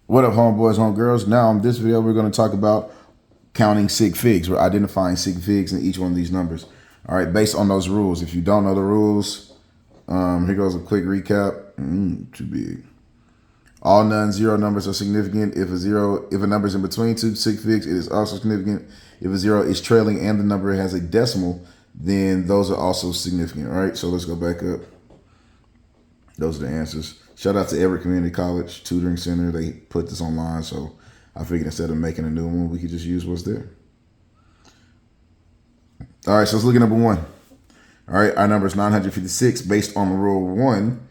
What up, homeboys, homegirls? Now, in this video, we're going to talk about counting sig figs. We're identifying sig figs in each one of these numbers. All right, based on those rules. If you don't know the rules, here goes a quick recap. Too big. All non-zero numbers are significant. If a number is in between two sig figs, it is also significant. If a zero is trailing and the number has a decimal, then those are also significant. All right, so let's go back up. Those are the answers. Shout out to Everett Community College Tutoring Center. They put this online, so I figured instead of making a new one, we could just use what's there. All right, so let's look at number one. All right, our number is 956 based on the rule one,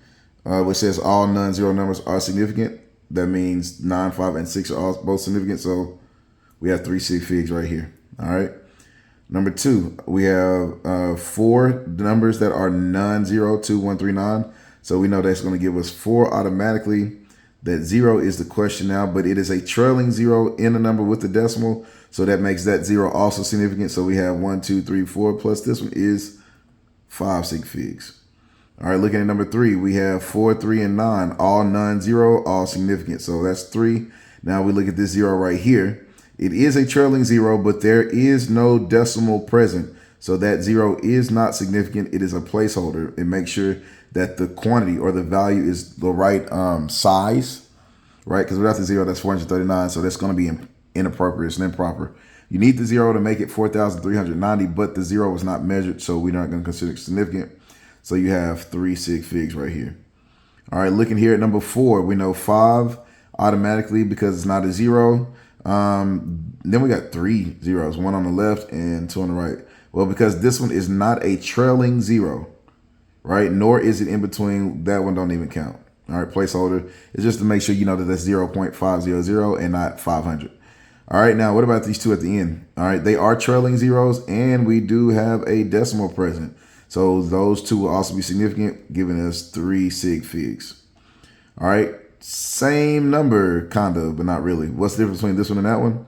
which says all non-zero numbers are significant. That means 9, 5, and 6 are all both significant, so we have 3 sig figs right here. All right. Number two, we have 4 numbers that are non-zero, 2, 1, 3, 9. So we know that's going to give us 4 automatically. That 0 is the question now, but it is a trailing 0 in a number with the decimal. So that makes that 0 also significant. So we have 1, 2, 3, 4, plus this one is 5 sig figs. All right, looking at number 3, we have 4, 3, and 9, all non-zero, all significant. So that's 3. Now we look at this 0 right here. It is a trailing 0, but there is no decimal present. So that 0 is not significant. It is a placeholder. And make sure that the quantity or the value is the right size, right? Because without the 0, that's 439. So that's going to be inappropriate. It's improper. You need the 0 to make it 4,390, but the 0 was not measured, so we're not going to consider it significant. So you have 3 sig figs right here. All right, looking here at number 4, we know 5 automatically because it's not a 0. Then we got 3 zeros, 1 on the left and 2 on the right. Well, because this one is not a trailing 0, right? Nor is it in between. That one don't even count. All right, placeholder is just to make sure you know that that's 0.500 and not 500. All right, now what about these 2 at the end? All right, they are trailing zeros, and we do have a decimal present. So those 2 will also be significant, giving us 3 sig figs. All right, same number, kind of, but not really. What's the difference between this one and that one?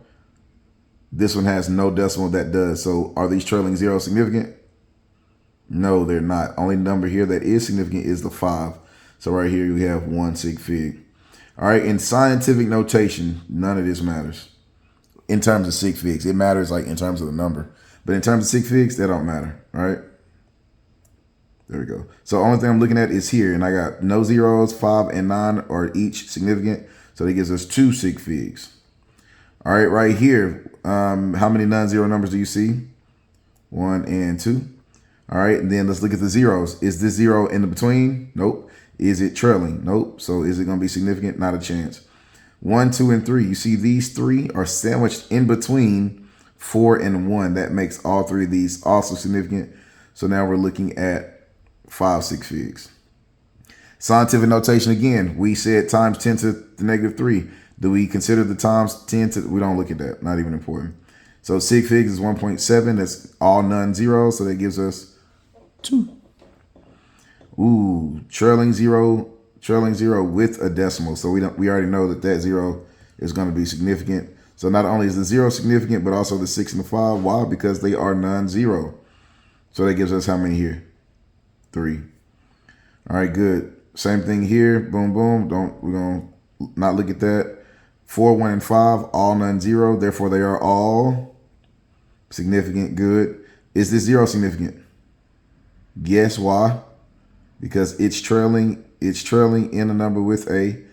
This one has no decimal, that does. So are these trailing zeros significant? No, they're not. Only number here that is significant is the 5. So right here we have 1 sig fig. All right, in scientific notation, none of this matters. In terms of sig figs, it matters like in terms of the number. But in terms of sig figs, that don't matter, all right? There we go. So the only thing I'm looking at is here, and I got no zeros. 5 and 9 are each significant. So that gives us 2 sig figs. All right, right here, how many non-zero numbers do you see? 1 and 2. All right, and then let's look at the zeros. Is this 0 in the between? Nope. Is it trailing? Nope. So is it going to be significant? Not a chance. 1, 2, and 3. You see these 3 are sandwiched in between 4 and 1. That makes all 3 of these also significant. So now we're looking at 5 sig figs. Scientific notation again. We said times 10 to the negative 3. Do we consider the times 10 to? We don't look at that. Not even important. So sig figs is 1.7. That's all non-zero. So that gives us 2. Ooh, trailing zero with a decimal. So we already know that 0 is going to be significant. So not only is the 0 significant, but also the 6 and the 5. Why? Because they are non-zero. So that gives us how many here? 3. All right, good. Same thing here. Boom, boom. We're going to not look at that. 4, 1, and 5, all non-zero. Therefore, they are all significant. Good. Is this 0 significant? Yes. Why? Because it's trailing in a number with a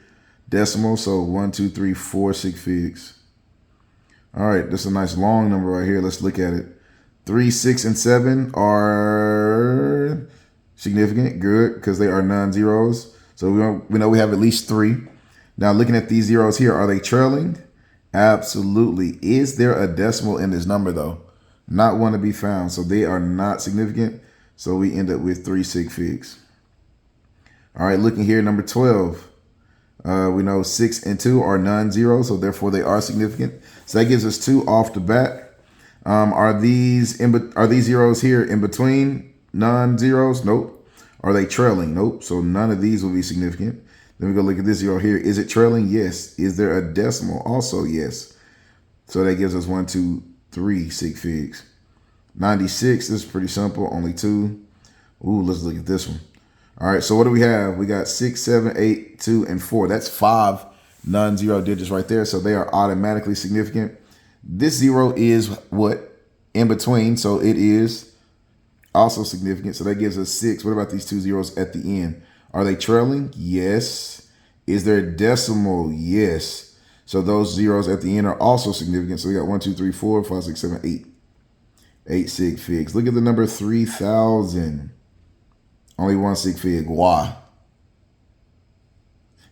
decimal. So 1, 2, 3, 4 sig figs. All right, that's a nice long number right here. Let's look at it. 3, 6, and 7 are significant. Good, because they are non-zeros. So we know we have at least 3. Now looking at these zeros here, are they trailing? Absolutely. Is there a decimal in this number though? Not one to be found. So they are not significant. So we end up with 3 sig figs. All right, looking here, number 12. We know 6 and 2 are non-zero, so therefore they are significant. So that gives us 2 off the bat. Are these zeros here in between non-zeros? Nope. Are they trailing? Nope. So none of these will be significant. Then we go look at this 0 here. Is it trailing? Yes. Is there a decimal? Also, yes. So that gives us 1, 2, 3 sig figs. 96, this is pretty simple, only 2. Ooh, let's look at this one. All right, so what do we have? We got 6, 7, 8, 2, and 4. That's 5 non-zero digits right there. So they are automatically significant. This 0 is what? In between. So it is also significant. So that gives us 6. What about these 2 zeros at the end? Are they trailing? Yes. Is there a decimal? Yes. So those zeros at the end are also significant. So we got 1, 2, 3, 4, 5, 6, 7, 8. 8 sig figs. Look at the number 3,000. Only 1 sig fig. Why?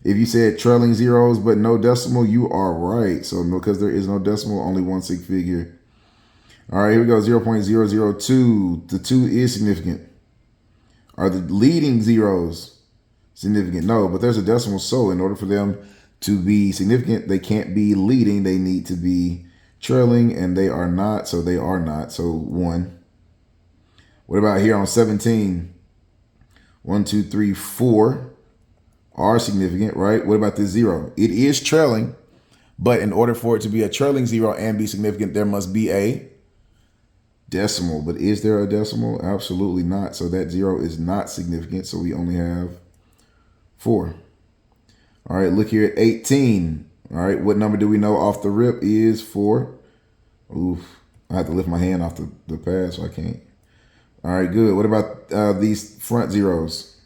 If you said trailing zeros but no decimal, you are right. So because there is no decimal, only 1 sig fig here. All right, here we go. 0.002. The 2 is significant. Are the leading zeros significant? No, but there's a decimal. So in order for them to be significant, they can't be leading. They need to be trailing, and they are not. So they are not. So 1. What about here on 17? 1, 2, 3, 4 are significant, right? What about this 0? It is trailing, but in order for it to be a trailing 0 and be significant, there must be a decimal. But is there a decimal? Absolutely not. So that 0 is not significant. So we only have 4. All right, look here at 18. All right, what number do we know off the rip is 4? Oof, I have to lift my hand off the pad, so I can't. All right, good. What about these front zeros?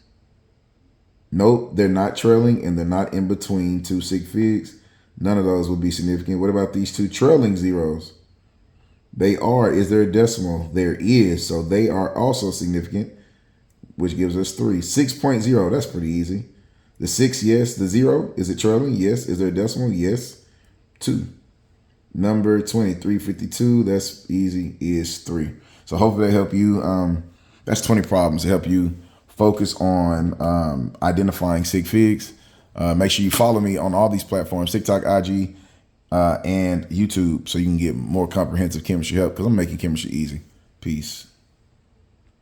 Nope, they're not trailing, and they're not in between 2 sig figs. None of those would be significant. What about these 2 trailing zeros? They are. Is there a decimal? There is. So they are also significant, which gives us 3. 6.0, that's pretty easy. The 6, yes. The 0, is it trailing? Yes. Is there a decimal? Yes. 2. Number 2352, that's easy, is 3. So hopefully that help you. That's 20 problems to help you focus on identifying sig figs. Make sure you follow me on all these platforms, TikTok, IG, and YouTube, so you can get more comprehensive chemistry help, because I'm making chemistry easy. Peace.